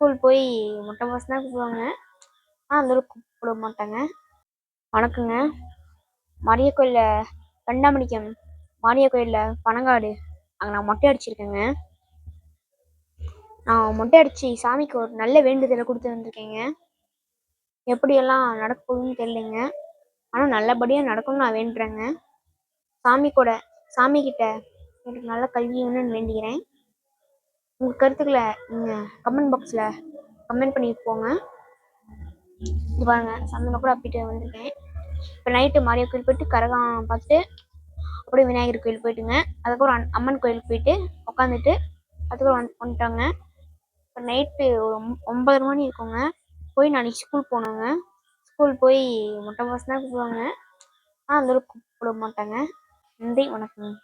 School போய் முட்டை மாசம் தான் கூப்பிடுவாங்க. அந்த அளவுக்கு கூப்பிட மாட்டாங்க. வணக்கங்க. மாரிய கோயிலில் கண்டாமணிக்கம் மாரிய கோயிலில் பனங்காடு அங்கே நான் மொட்டை அடிச்சிருக்கேங்க. நான் மொட்டை அடித்து சாமிக்கு ஒரு நல்ல வேண்டுதலை கொடுத்து வந்திருக்கேங்க. எப்படியெல்லாம் நடக்க போகுதுன்னு தெரியலைங்க. ஆனால் நல்லபடியாக நடக்கணும்னு நான் வேண்டுறேங்க. சாமிக்கிட்ட எனக்கு நல்ல கல்வி வேணும்னு வேண்டிக்கிறேன். உங்கள் கருத்துக்களை நீங்கள் கமெண்ட் பாக்ஸில் கமெண்ட் பண்ணிட்டு போங்க. இது பாருங்க, சந்தன கூட அப்பிட்டு வந்திருக்கேன். இப்போ நைட்டு மாரியம்மன் கோயில் போயிட்டு கரகம் பார்த்துட்டு அப்படியே விநாயகர் கோயில் போயிட்டுங்க. அதுக்கப்புறம் அம்மன் கோயிலுக்கு போயிட்டு உட்காந்துட்டு அதுக்கப்புறம் வந்துட்டாங்க. இப்போ நைட்டு ஒரு 9:30 மணி இருக்குங்க. போய் நான் ஸ்கூல் போனேங்க. ஸ்கூல் போய் முட்டை மாசம் தான் கூப்பிடுவாங்க. அந்த அளவுக்கு கூப்பிட மாட்டாங்க. நன்றி, வணக்கம்.